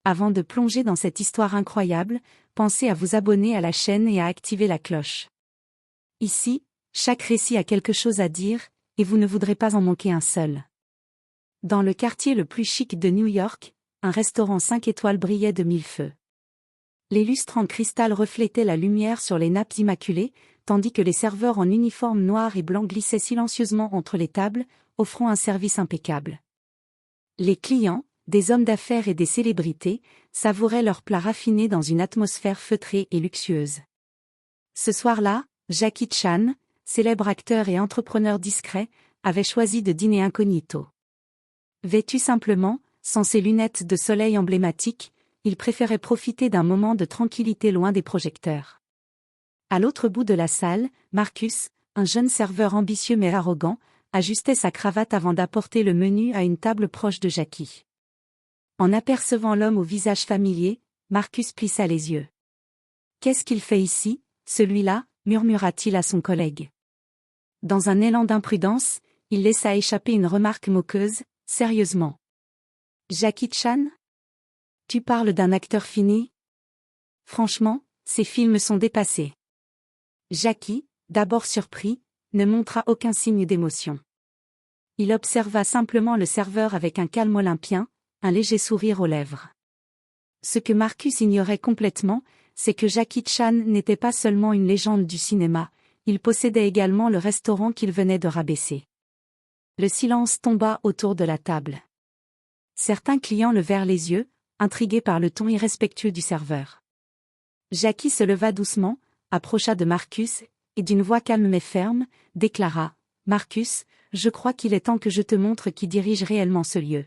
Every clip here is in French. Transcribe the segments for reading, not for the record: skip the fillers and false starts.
Avant de plonger dans cette histoire incroyable, pensez à vous abonner à la chaîne et à activer la cloche. Ici, chaque récit a quelque chose à dire, et vous ne voudrez pas en manquer un seul. Dans le quartier le plus chic de New York, un restaurant 5 étoiles brillait de mille feux. Les lustres en cristal reflétaient la lumière sur les nappes immaculées, tandis que les serveurs en uniforme noir et blanc glissaient silencieusement entre les tables, offrant un service impeccable. Les clients, des hommes d'affaires et des célébrités, savouraient leurs plats raffinés dans une atmosphère feutrée et luxueuse. Ce soir-là, Jackie Chan, célèbre acteur et entrepreneur discret, avait choisi de dîner incognito. Vêtu simplement, sans ses lunettes de soleil emblématiques, il préférait profiter d'un moment de tranquillité loin des projecteurs. À l'autre bout de la salle, Marcus, un jeune serveur ambitieux mais arrogant, ajustait sa cravate avant d'apporter le menu à une table proche de Jackie. En apercevant l'homme au visage familier, Marcus plissa les yeux. « Qu'est-ce qu'il fait ici, celui-là » murmura-t-il à son collègue. Dans un élan d'imprudence, il laissa échapper une remarque moqueuse, sérieusement. « Jackie Chan ? Tu parles d'un acteur fini ? Franchement, ces films sont dépassés. » Jackie, d'abord surpris, ne montra aucun signe d'émotion. Il observa simplement le serveur avec un calme olympien, un léger sourire aux lèvres. Ce que Marcus ignorait complètement, c'est que Jackie Chan n'était pas seulement une légende du cinéma, il possédait également le restaurant qu'il venait de rabaisser. Le silence tomba autour de la table. Certains clients levèrent les yeux, intrigués par le ton irrespectueux du serveur. Jackie se leva doucement, approcha de Marcus, et d'une voix calme mais ferme, déclara « Marcus, je crois qu'il est temps que je te montre qui dirige réellement ce lieu. »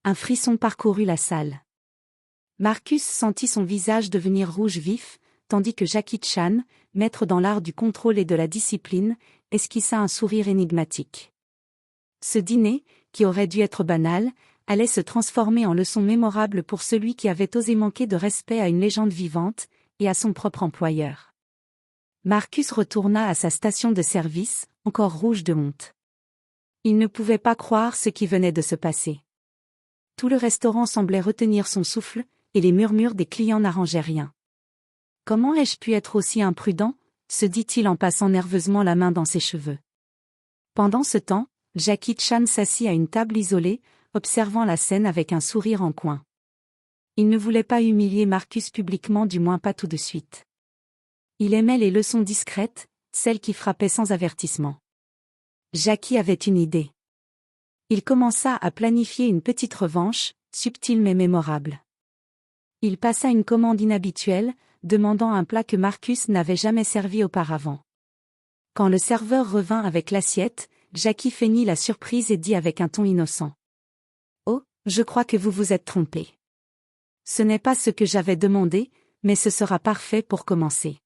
Un frisson parcourut la salle. Marcus sentit son visage devenir rouge vif, tandis que Jackie Chan, maître dans l'art du contrôle et de la discipline, esquissa un sourire énigmatique. Ce dîner, qui aurait dû être banal, allait se transformer en leçon mémorable pour celui qui avait osé manquer de respect à une légende vivante, et à son propre employeur. Marcus retourna à sa station de service, encore rouge de honte. Il ne pouvait pas croire ce qui venait de se passer. Tout le restaurant semblait retenir son souffle, et les murmures des clients n'arrangeaient rien. « Comment ai-je pu être aussi imprudent ?» se dit-il en passant nerveusement la main dans ses cheveux. Pendant ce temps, Jackie Chan s'assit à une table isolée, observant la scène avec un sourire en coin. Il ne voulait pas humilier Marcus publiquement, du moins pas tout de suite. Il aimait les leçons discrètes, celles qui frappaient sans avertissement. Jackie avait une idée. Il commença à planifier une petite revanche, subtile mais mémorable. Il passa une commande inhabituelle, demandant un plat que Marcus n'avait jamais servi auparavant. Quand le serveur revint avec l'assiette, Jackie feignit la surprise et dit avec un ton innocent. « Oh, je crois que vous vous êtes trompé. Ce n'est pas ce que j'avais demandé, mais ce sera parfait pour commencer. »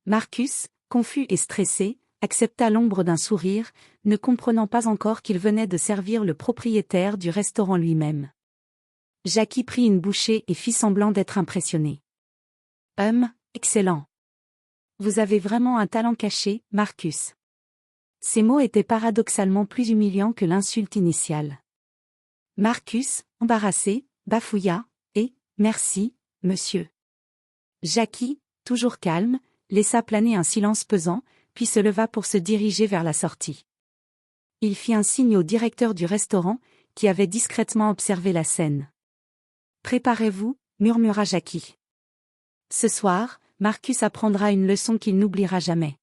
Marcus, confus et stressé, accepta l'ombre d'un sourire, ne comprenant pas encore qu'il venait de servir le propriétaire du restaurant lui-même. Jackie prit une bouchée et fit semblant d'être impressionné. « Excellent. Vous avez vraiment un talent caché, Marcus. » Ces mots étaient paradoxalement plus humiliants que l'insulte initiale. Marcus, embarrassé, bafouilla, et « Merci, monsieur. » Jackie, toujours calme, laissa planer un silence pesant, puis se leva pour se diriger vers la sortie. Il fit un signe au directeur du restaurant, qui avait discrètement observé la scène. « Préparez-vous, » murmura Jackie. Ce soir, Marcus apprendra une leçon qu'il n'oubliera jamais.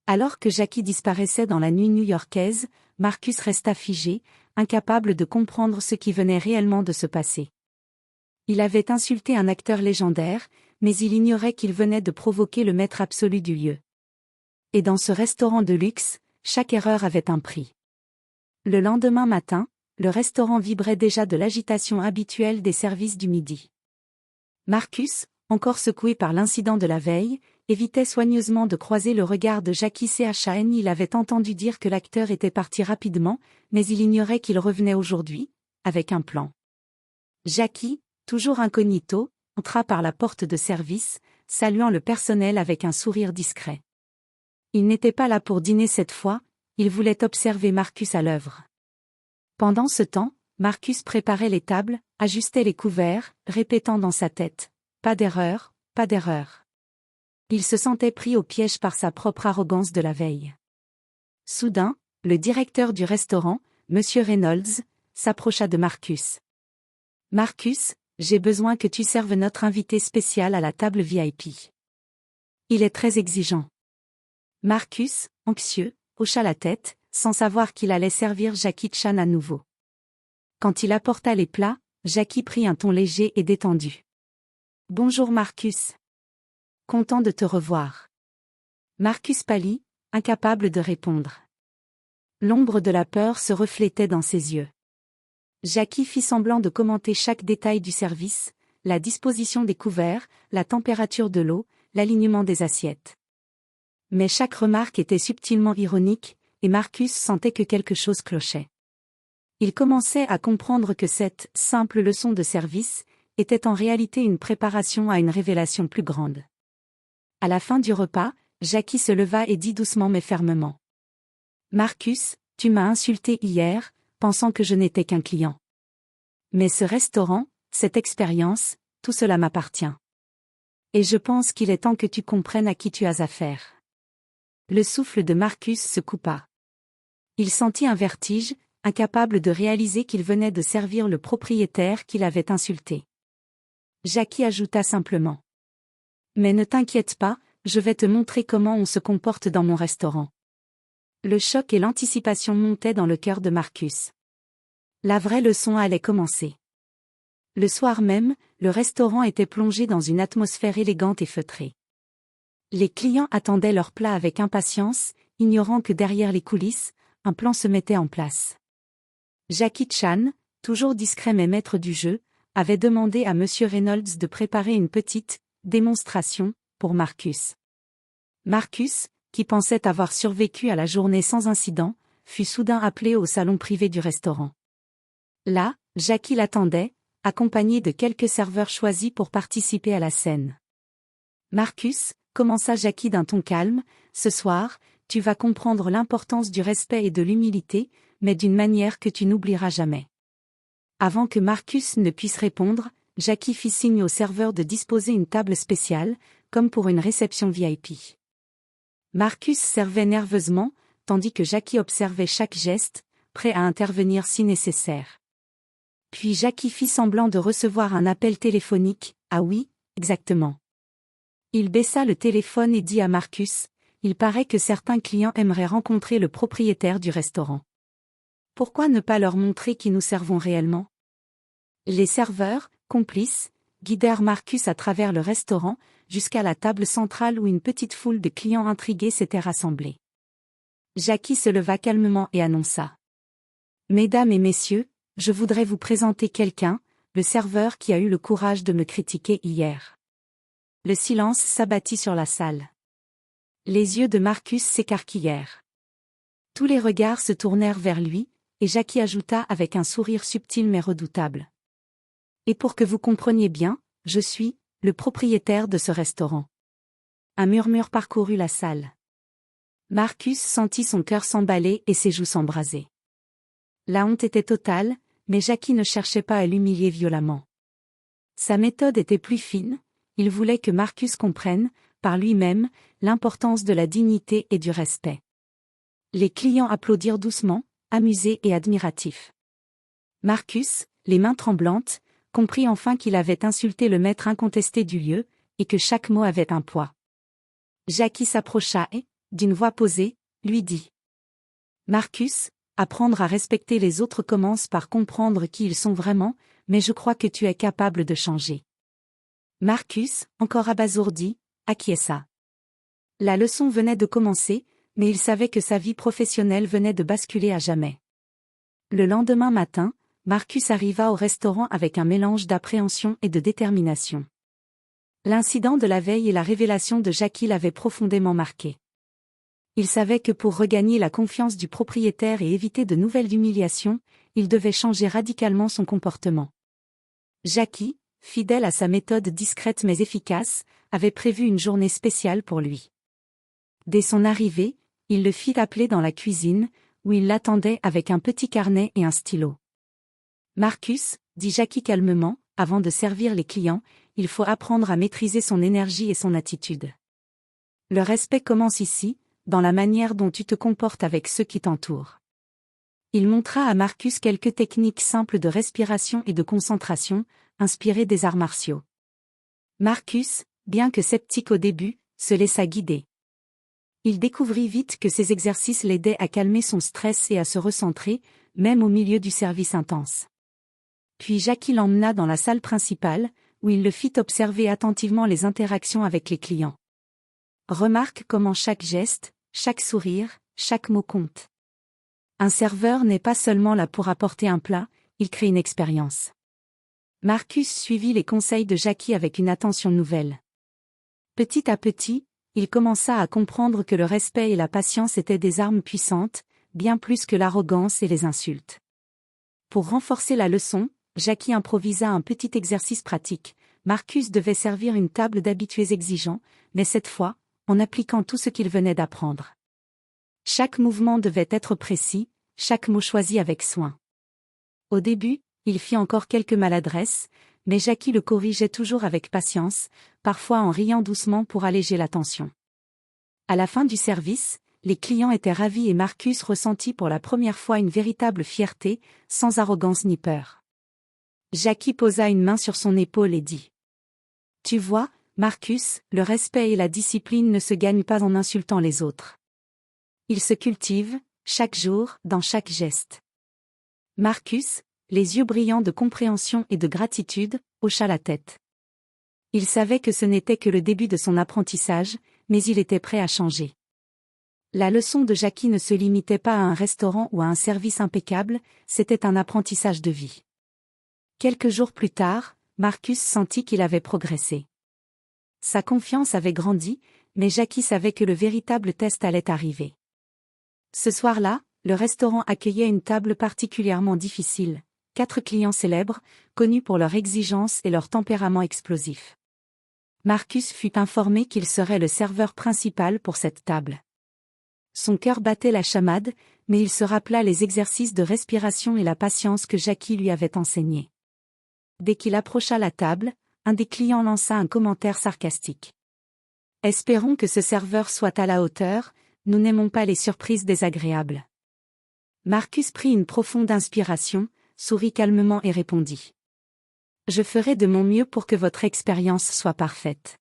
Alors que Jackie disparaissait dans la nuit new-yorkaise, Marcus resta figé, incapable de comprendre ce qui venait réellement de se passer. Il avait insulté un acteur légendaire, mais il ignorait qu'il venait de provoquer le maître absolu du lieu. Et dans ce restaurant de luxe, chaque erreur avait un prix. Le lendemain matin, le restaurant vibrait déjà de l'agitation habituelle des services du midi. Marcus, encore secoué par l'incident de la veille, évitait soigneusement de croiser le regard de Jackie Chan. Il avait entendu dire que l'acteur était parti rapidement, mais il ignorait qu'il revenait aujourd'hui, avec un plan. Jackie, toujours incognito, entra par la porte de service, saluant le personnel avec un sourire discret. Il n'était pas là pour dîner cette fois, il voulait observer Marcus à l'œuvre. Pendant ce temps, Marcus préparait les tables, ajustait les couverts, répétant dans sa tête « Pas d'erreur, pas d'erreur ». Il se sentait pris au piège par sa propre arrogance de la veille. Soudain, le directeur du restaurant, M. Reynolds, s'approcha de Marcus. « Marcus, j'ai besoin que tu serves notre invité spécial à la table VIP. Il est très exigeant. » Marcus, anxieux, hocha la tête, sans savoir qu'il allait servir Jackie Chan à nouveau. Quand il apporta les plats, Jackie prit un ton léger et détendu. « Bonjour Marcus. Content de te revoir. » Marcus pâlit, incapable de répondre. L'ombre de la peur se reflétait dans ses yeux. Jackie fit semblant de commenter chaque détail du service, la disposition des couverts, la température de l'eau, l'alignement des assiettes. Mais chaque remarque était subtilement ironique, et Marcus sentait que quelque chose clochait. Il commençait à comprendre que cette simple leçon de service était en réalité une préparation à une révélation plus grande. À la fin du repas, Jackie se leva et dit doucement mais fermement. « Marcus, tu m'as insulté hier, pensant que je n'étais qu'un client. Mais ce restaurant, cette expérience, tout cela m'appartient. Et je pense qu'il est temps que tu comprennes à qui tu as affaire. » Le souffle de Marcus se coupa. Il sentit un vertige, incapable de réaliser qu'il venait de servir le propriétaire qui l'avait insulté. Jackie ajouta simplement. « Mais ne t'inquiète pas, je vais te montrer comment on se comporte dans mon restaurant. » Le choc et l'anticipation montaient dans le cœur de Marcus. La vraie leçon allait commencer. Le soir même, le restaurant était plongé dans une atmosphère élégante et feutrée. Les clients attendaient leur plat avec impatience, ignorant que derrière les coulisses, un plan se mettait en place. Jackie Chan, toujours discret mais maître du jeu, avait demandé à M. Reynolds de préparer une petite démonstration pour Marcus. Marcus, qui pensait avoir survécu à la journée sans incident, fut soudain appelé au salon privé du restaurant. Là, Jackie l'attendait, accompagné de quelques serveurs choisis pour participer à la scène. « Marcus, » commença Jackie d'un ton calme, « ce soir, tu vas comprendre l'importance du respect et de l'humilité, mais d'une manière que tu n'oublieras jamais. » Avant que Marcus ne puisse répondre, Jackie fit signe au serveur de disposer une table spéciale, comme pour une réception VIP. Marcus servait nerveusement, tandis que Jackie observait chaque geste, prêt à intervenir si nécessaire. Puis Jackie fit semblant de recevoir un appel téléphonique, « Ah oui, exactement. » Il baissa le téléphone et dit à Marcus, « Il paraît que certains clients aimeraient rencontrer le propriétaire du restaurant. Pourquoi ne pas leur montrer qui nous servons réellement ?» Les serveurs, complices, guidèrent Marcus à travers le restaurant, jusqu'à la table centrale où une petite foule de clients intrigués s'était rassemblée. Jackie se leva calmement et annonça. « Mesdames et messieurs, je voudrais vous présenter quelqu'un, le serveur qui a eu le courage de me critiquer hier. » Le silence s'abattit sur la salle. Les yeux de Marcus s'écarquillèrent. Tous les regards se tournèrent vers lui, et Jackie ajouta avec un sourire subtil mais redoutable. « Et pour que vous compreniez bien, je suis le propriétaire de ce restaurant. » Un murmure parcourut la salle. Marcus sentit son cœur s'emballer et ses joues s'embraser. La honte était totale, mais Jackie ne cherchait pas à l'humilier violemment. Sa méthode était plus fine, il voulait que Marcus comprenne, par lui-même, l'importance de la dignité et du respect. Les clients applaudirent doucement, amusés et admiratifs. Marcus, les mains tremblantes, comprit enfin qu'il avait insulté le maître incontesté du lieu, et que chaque mot avait un poids. Jackie s'approcha et, d'une voix posée, lui dit. « Marcus, apprendre à respecter les autres commence par comprendre qui ils sont vraiment, mais je crois que tu es capable de changer. » Marcus, encore abasourdi, acquiesça. La leçon venait de commencer, mais il savait que sa vie professionnelle venait de basculer à jamais. Le lendemain matin, Marcus arriva au restaurant avec un mélange d'appréhension et de détermination. L'incident de la veille et la révélation de Jackie l'avaient profondément marqué. Il savait que pour regagner la confiance du propriétaire et éviter de nouvelles humiliations, il devait changer radicalement son comportement. Jackie, fidèle à sa méthode discrète mais efficace, avait prévu une journée spéciale pour lui. Dès son arrivée, il le fit appeler dans la cuisine, où il l'attendait avec un petit carnet et un stylo. « Marcus, dit Jackie calmement, avant de servir les clients, il faut apprendre à maîtriser son énergie et son attitude. Le respect commence ici, dans la manière dont tu te comportes avec ceux qui t'entourent. Il montra à Marcus quelques techniques simples de respiration et de concentration, inspirées des arts martiaux. Marcus, bien que sceptique au début, se laissa guider. Il découvrit vite que ces exercices l'aidaient à calmer son stress et à se recentrer, même au milieu du service intense. Puis Jackie l'emmena dans la salle principale, où il le fit observer attentivement les interactions avec les clients. Remarque comment chaque geste, chaque sourire, chaque mot compte. Un serveur n'est pas seulement là pour apporter un plat, il crée une expérience. Marcus suivit les conseils de Jackie avec une attention nouvelle. Petit à petit, il commença à comprendre que le respect et la patience étaient des armes puissantes, bien plus que l'arrogance et les insultes. Pour renforcer la leçon, Jackie improvisa un petit exercice pratique. Marcus devait servir une table d'habitués exigeants, mais cette fois, en appliquant tout ce qu'il venait d'apprendre. Chaque mouvement devait être précis, chaque mot choisi avec soin. Au début, il fit encore quelques maladresses, mais Jackie le corrigeait toujours avec patience, parfois en riant doucement pour alléger la tension. À la fin du service, les clients étaient ravis et Marcus ressentit pour la première fois une véritable fierté, sans arrogance ni peur. Jackie posa une main sur son épaule et dit : « Tu vois, Marcus, le respect et la discipline ne se gagnent pas en insultant les autres. Ils se cultivent, chaque jour, dans chaque geste. » Marcus, les yeux brillants de compréhension et de gratitude, hocha la tête. Il savait que ce n'était que le début de son apprentissage, mais il était prêt à changer. La leçon de Jackie ne se limitait pas à un restaurant ou à un service impeccable, c'était un apprentissage de vie. Quelques jours plus tard, Marcus sentit qu'il avait progressé. Sa confiance avait grandi, mais Jackie savait que le véritable test allait arriver. Ce soir-là, le restaurant accueillait une table particulièrement difficile, 4 clients célèbres, connus pour leur exigence et leur tempérament explosif. Marcus fut informé qu'il serait le serveur principal pour cette table. Son cœur battait la chamade, mais il se rappela les exercices de respiration et la patience que Jackie lui avait enseignés. Dès qu'il approcha la table, un des clients lança un commentaire sarcastique. « Espérons que ce serveur soit à la hauteur, nous n'aimons pas les surprises désagréables. » Marcus prit une profonde inspiration, sourit calmement et répondit : « Je ferai de mon mieux pour que votre expérience soit parfaite. »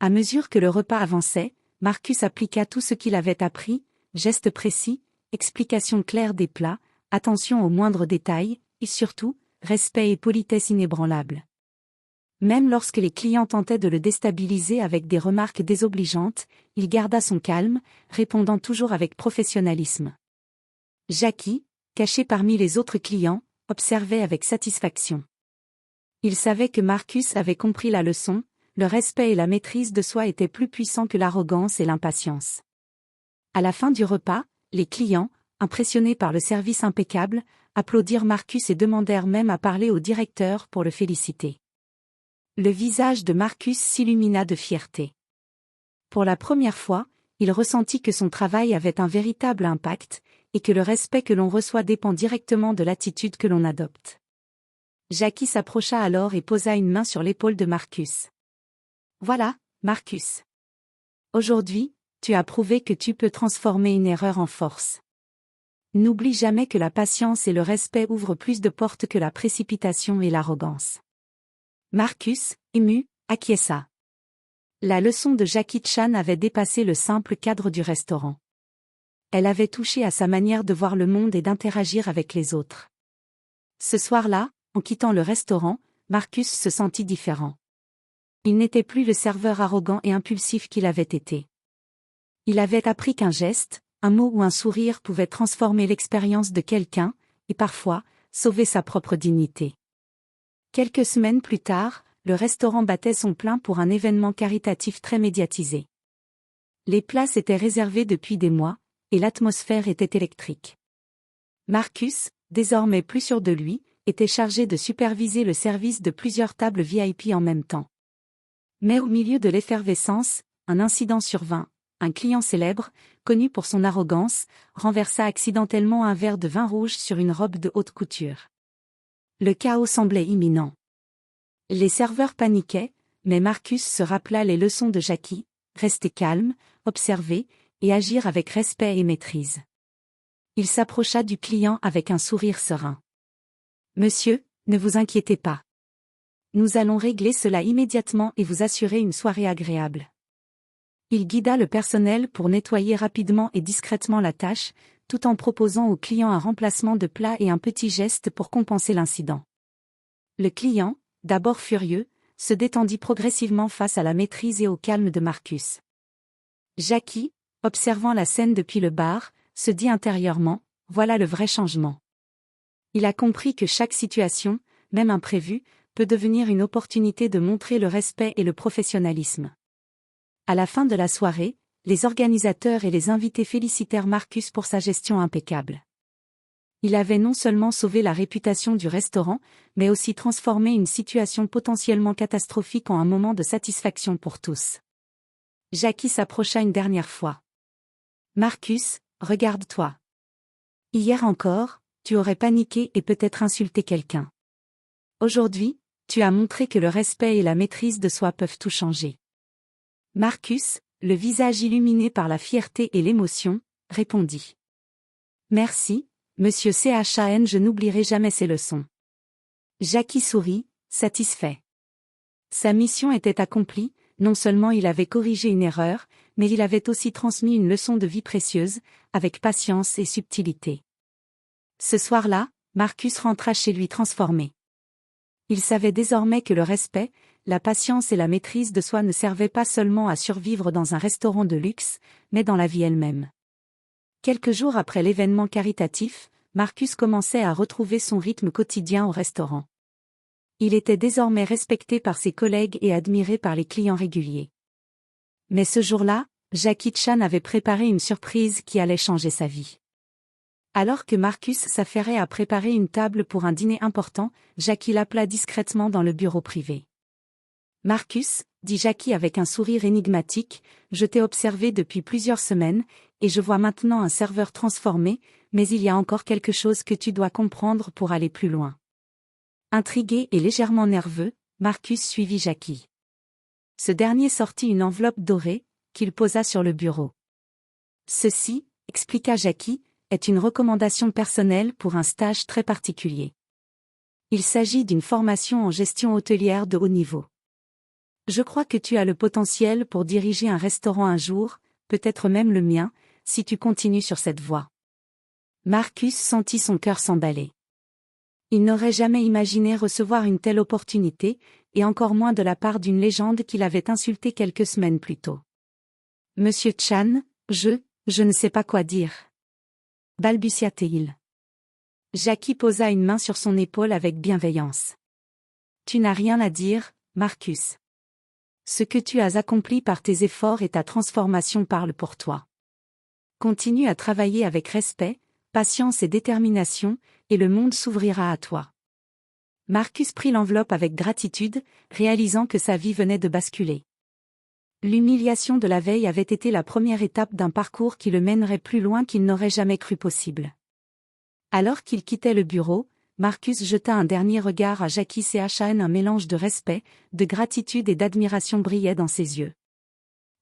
À mesure que le repas avançait, Marcus appliqua tout ce qu'il avait appris, gestes précis, explications claires des plats, attention aux moindres détails, et surtout, respect et politesse inébranlables. Même lorsque les clients tentaient de le déstabiliser avec des remarques désobligeantes, il garda son calme, répondant toujours avec professionnalisme. Jackie, caché parmi les autres clients, observait avec satisfaction. Il savait que Marcus avait compris la leçon, le respect et la maîtrise de soi étaient plus puissants que l'arrogance et l'impatience. À la fin du repas, les clients, impressionnés par le service impeccable, applaudirent Marcus et demandèrent même à parler au directeur pour le féliciter. Le visage de Marcus s'illumina de fierté. Pour la première fois, il ressentit que son travail avait un véritable impact, et que le respect que l'on reçoit dépend directement de l'attitude que l'on adopte. Jackie s'approcha alors et posa une main sur l'épaule de Marcus. « Voilà, Marcus. Aujourd'hui, tu as prouvé que tu peux transformer une erreur en force. N'oublie jamais que la patience et le respect ouvrent plus de portes que la précipitation et l'arrogance. » Marcus, ému, acquiesça. La leçon de Jackie Chan avait dépassé le simple cadre du restaurant. Elle avait touché à sa manière de voir le monde et d'interagir avec les autres. Ce soir-là, en quittant le restaurant, Marcus se sentit différent. Il n'était plus le serveur arrogant et impulsif qu'il avait été. Il avait appris qu'un geste, un mot ou un sourire pouvait transformer l'expérience de quelqu'un, et parfois, sauver sa propre dignité. Quelques semaines plus tard, le restaurant battait son plein pour un événement caritatif très médiatisé. Les places étaient réservées depuis des mois, et l'atmosphère était électrique. Marcus, désormais plus sûr de lui, était chargé de superviser le service de plusieurs tables VIP en même temps. Mais au milieu de l'effervescence, un incident survint. Un client célèbre, connu pour son arrogance, renversa accidentellement un verre de vin rouge sur une robe de haute couture. Le chaos semblait imminent. Les serveurs paniquaient, mais Marcus se rappela les leçons de Jackie: rester calme, observer, et agir avec respect et maîtrise. Il s'approcha du client avec un sourire serein. « Monsieur, ne vous inquiétez pas. Nous allons régler cela immédiatement et vous assurer une soirée agréable. » Il guida le personnel pour nettoyer rapidement et discrètement la tâche, tout en proposant au client un remplacement de plat et un petit geste pour compenser l'incident. Le client, d'abord furieux, se détendit progressivement face à la maîtrise et au calme de Marcus. Jackie, observant la scène depuis le bar, se dit intérieurement: voilà le vrai changement. Il a compris que chaque situation, même imprévue, peut devenir une opportunité de montrer le respect et le professionnalisme. À la fin de la soirée, les organisateurs et les invités félicitèrent Marcus pour sa gestion impeccable. Il avait non seulement sauvé la réputation du restaurant, mais aussi transformé une situation potentiellement catastrophique en un moment de satisfaction pour tous. Jackie s'approcha une dernière fois. « Marcus, regarde-toi. Hier encore, tu aurais paniqué et peut-être insulté quelqu'un. Aujourd'hui, tu as montré que le respect et la maîtrise de soi peuvent tout changer. » Marcus, le visage illuminé par la fierté et l'émotion, répondit: « Merci, Monsieur Chan, je n'oublierai jamais ces leçons. » Jackie sourit, satisfait. Sa mission était accomplie, non seulement il avait corrigé une erreur, mais il avait aussi transmis une leçon de vie précieuse, avec patience et subtilité. Ce soir-là, Marcus rentra chez lui transformé. Il savait désormais que le respect, la patience et la maîtrise de soi ne servaient pas seulement à survivre dans un restaurant de luxe, mais dans la vie elle-même. Quelques jours après l'événement caritatif, Marcus commençait à retrouver son rythme quotidien au restaurant. Il était désormais respecté par ses collègues et admiré par les clients réguliers. Mais ce jour-là, Jackie Chan avait préparé une surprise qui allait changer sa vie. Alors que Marcus s'affairait à préparer une table pour un dîner important, Jackie l'appela discrètement dans le bureau privé. « Marcus, » dit Jackie avec un sourire énigmatique, « je t'ai observé depuis plusieurs semaines, et je vois maintenant un serveur transformé, mais il y a encore quelque chose que tu dois comprendre pour aller plus loin. » Intrigué et légèrement nerveux, Marcus suivit Jackie. Ce dernier sortit une enveloppe dorée, qu'il posa sur le bureau. « Ceci, » expliqua Jackie, « est une recommandation personnelle pour un stage très particulier. Il s'agit d'une formation en gestion hôtelière de haut niveau. Je crois que tu as le potentiel pour diriger un restaurant un jour, peut-être même le mien, si tu continues sur cette voie. » Marcus sentit son cœur s'emballer. Il n'aurait jamais imaginé recevoir une telle opportunité, et encore moins de la part d'une légende qu'il avait insultée quelques semaines plus tôt. « Monsieur Chan, je ne sais pas quoi dire. » balbutia-t-il. Jackie posa une main sur son épaule avec bienveillance. « Tu n'as rien à dire, Marcus. Ce que tu as accompli par tes efforts et ta transformation parle pour toi. Continue à travailler avec respect, patience et détermination, et le monde s'ouvrira à toi. » Marcus prit l'enveloppe avec gratitude, réalisant que sa vie venait de basculer. L'humiliation de la veille avait été la première étape d'un parcours qui le mènerait plus loin qu'il n'aurait jamais cru possible. Alors qu'il quittait le bureau, Marcus jeta un dernier regard à Jackie Chan. Un mélange de respect, de gratitude et d'admiration brillait dans ses yeux.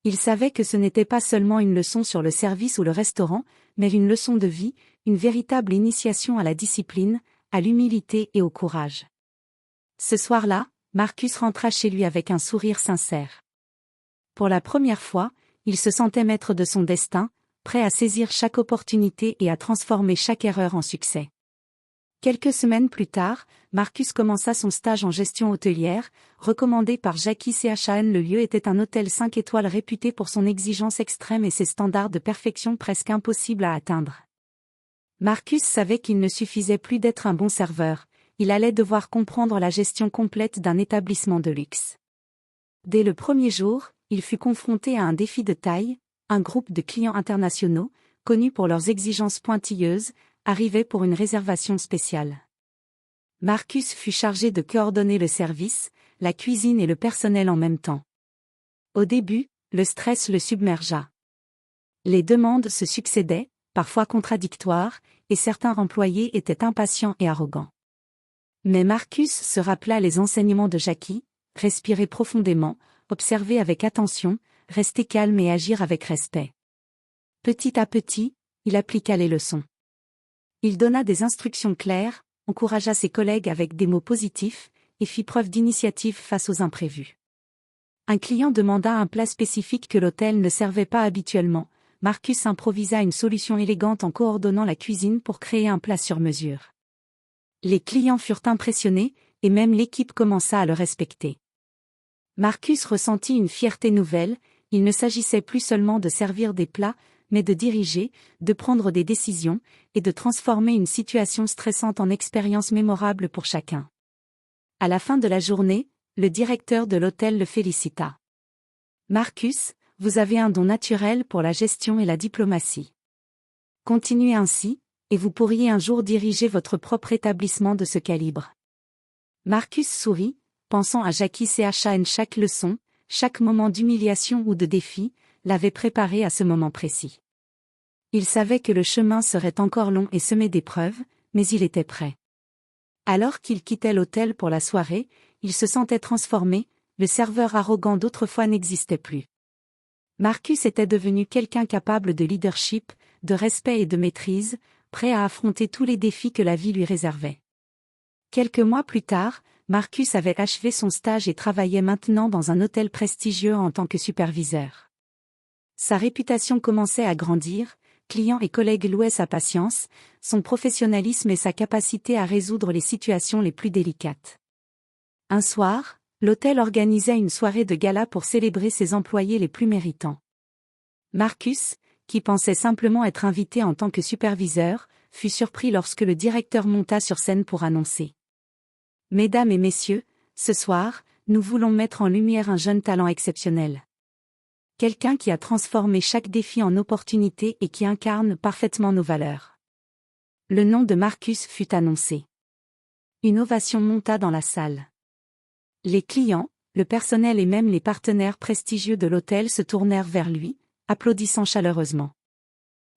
Il savait que ce n'était pas seulement une leçon sur le service ou le restaurant, mais une leçon de vie, une véritable initiation à la discipline, à l'humilité et au courage. Ce soir-là, Marcus rentra chez lui avec un sourire sincère. Pour la première fois, il se sentait maître de son destin, prêt à saisir chaque opportunité et à transformer chaque erreur en succès. Quelques semaines plus tard, Marcus commença son stage en gestion hôtelière, recommandé par Jackie Chan. Le lieu était un hôtel 5 étoiles réputé pour son exigence extrême et ses standards de perfection presque impossibles à atteindre. Marcus savait qu'il ne suffisait plus d'être un bon serveur, il allait devoir comprendre la gestion complète d'un établissement de luxe. Dès le premier jour, il fut confronté à un défi de taille, un groupe de clients internationaux, connus pour leurs exigences pointilleuses, arrivait pour une réservation spéciale. Marcus fut chargé de coordonner le service, la cuisine et le personnel en même temps. Au début, le stress le submergea. Les demandes se succédaient, parfois contradictoires, et certains employés étaient impatients et arrogants. Mais Marcus se rappela les enseignements de Jackie, respirer profondément, observer avec attention, rester calme et agir avec respect. Petit à petit, il appliqua les leçons. Il donna des instructions claires, encouragea ses collègues avec des mots positifs, et fit preuve d'initiative face aux imprévus. Un client demanda un plat spécifique que l'hôtel ne servait pas habituellement. Marcus improvisa une solution élégante en coordonnant la cuisine pour créer un plat sur mesure. Les clients furent impressionnés, et même l'équipe commença à le respecter. Marcus ressentit une fierté nouvelle, il ne s'agissait plus seulement de servir des plats, mais de diriger, de prendre des décisions, et de transformer une situation stressante en expérience mémorable pour chacun. À la fin de la journée, le directeur de l'hôtel le félicita. Marcus, vous avez un don naturel pour la gestion et la diplomatie. Continuez ainsi, et vous pourriez un jour diriger votre propre établissement de ce calibre. Marcus sourit, pensant à Jackie Chan. Chaque leçon, chaque moment d'humiliation ou de défi, l'avait préparé à ce moment précis. Il savait que le chemin serait encore long et semé d'épreuves, mais il était prêt. Alors qu'il quittait l'hôtel pour la soirée, il se sentait transformé, le serveur arrogant d'autrefois n'existait plus. Marcus était devenu quelqu'un capable de leadership, de respect et de maîtrise, prêt à affronter tous les défis que la vie lui réservait. Quelques mois plus tard, Marcus avait achevé son stage et travaillait maintenant dans un hôtel prestigieux en tant que superviseur. Sa réputation commençait à grandir, clients et collègues louaient sa patience, son professionnalisme et sa capacité à résoudre les situations les plus délicates. Un soir, l'hôtel organisait une soirée de gala pour célébrer ses employés les plus méritants. Marcus, qui pensait simplement être invité en tant que superviseur, fut surpris lorsque le directeur monta sur scène pour annoncer. « Mesdames et messieurs, ce soir, nous voulons mettre en lumière un jeune talent exceptionnel. Quelqu'un qui a transformé chaque défi en opportunité et qui incarne parfaitement nos valeurs. » Le nom de Marcus fut annoncé. Une ovation monta dans la salle. Les clients, le personnel et même les partenaires prestigieux de l'hôtel se tournèrent vers lui, applaudissant chaleureusement.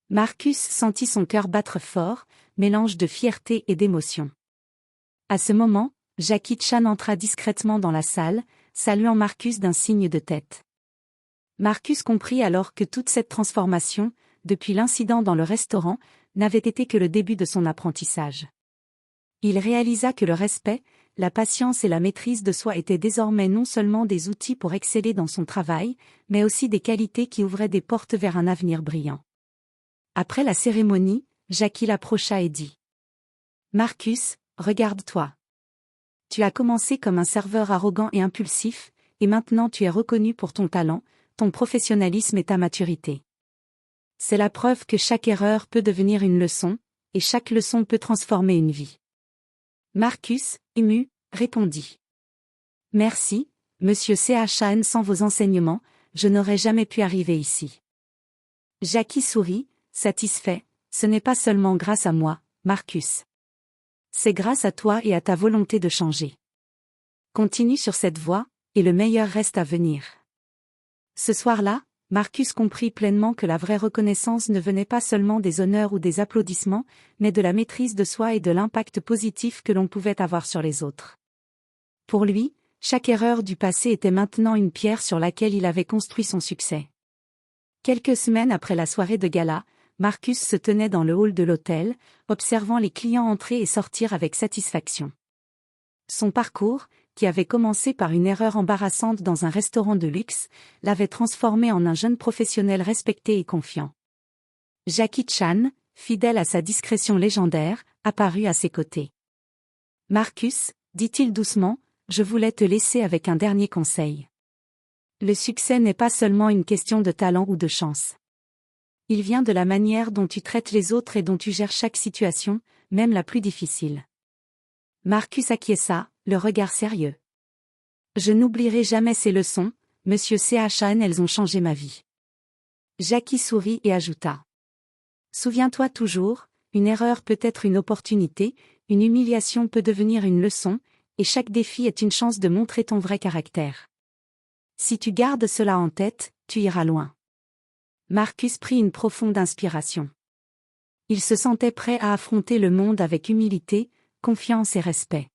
Marcus sentit son cœur battre fort, mélange de fierté et d'émotion. À ce moment, Jackie Chan entra discrètement dans la salle, saluant Marcus d'un signe de tête. Marcus comprit alors que toute cette transformation, depuis l'incident dans le restaurant, n'avait été que le début de son apprentissage. Il réalisa que le respect, la patience et la maîtrise de soi étaient désormais non seulement des outils pour exceller dans son travail, mais aussi des qualités qui ouvraient des portes vers un avenir brillant. Après la cérémonie, Jackie l'approcha et dit : « Marcus, regarde-toi. Tu as commencé comme un serveur arrogant et impulsif, et maintenant tu es reconnu pour ton talent, ton professionnalisme et ta maturité. C'est la preuve que chaque erreur peut devenir une leçon, et chaque leçon peut transformer une vie. » Marcus, ému, répondit : « Merci, monsieur Chan. Sans vos enseignements, je n'aurais jamais pu arriver ici. » Jackie sourit, satisfait. « Ce n'est pas seulement grâce à moi, Marcus. C'est grâce à toi et à ta volonté de changer. Continue sur cette voie, et le meilleur reste à venir. » Ce soir-là, Marcus comprit pleinement que la vraie reconnaissance ne venait pas seulement des honneurs ou des applaudissements, mais de la maîtrise de soi et de l'impact positif que l'on pouvait avoir sur les autres. Pour lui, chaque erreur du passé était maintenant une pierre sur laquelle il avait construit son succès. Quelques semaines après la soirée de gala, Marcus se tenait dans le hall de l'hôtel, observant les clients entrer et sortir avec satisfaction. Son parcours, qui avait commencé par une erreur embarrassante dans un restaurant de luxe, l'avait transformé en un jeune professionnel respecté et confiant. Jackie Chan, fidèle à sa discrétion légendaire, apparut à ses côtés. « Marcus, dit-il doucement, je voulais te laisser avec un dernier conseil. Le succès n'est pas seulement une question de talent ou de chance. Il vient de la manière dont tu traites les autres et dont tu gères chaque situation, même la plus difficile. » Marcus acquiesça, le regard sérieux. « Je n'oublierai jamais ces leçons, monsieur Chan. Elles ont changé ma vie. » Jackie sourit et ajouta : « Souviens-toi toujours, une erreur peut être une opportunité, une humiliation peut devenir une leçon, et chaque défi est une chance de montrer ton vrai caractère. Si tu gardes cela en tête, tu iras loin. » Marcus prit une profonde inspiration. Il se sentait prêt à affronter le monde avec humilité, confiance et respect.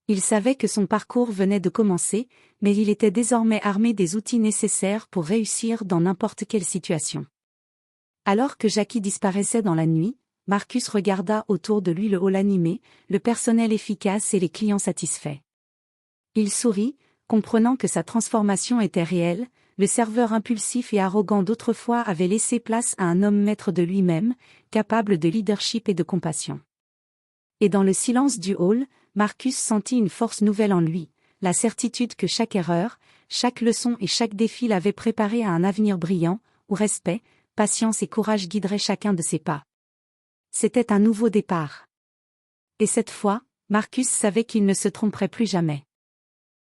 Il savait que son parcours venait de commencer, mais il était désormais armé des outils nécessaires pour réussir dans n'importe quelle situation. Alors que Jackie disparaissait dans la nuit, Marcus regarda autour de lui le hall animé, le personnel efficace et les clients satisfaits. Il sourit, comprenant que sa transformation était réelle. Le serveur impulsif et arrogant d'autrefois avait laissé place à un homme maître de lui-même, capable de leadership et de compassion. Et dans le silence du hall, Marcus sentit une force nouvelle en lui, la certitude que chaque erreur, chaque leçon et chaque défi l'avait préparé à un avenir brillant, où respect, patience et courage guideraient chacun de ses pas. C'était un nouveau départ. Et cette fois, Marcus savait qu'il ne se tromperait plus jamais.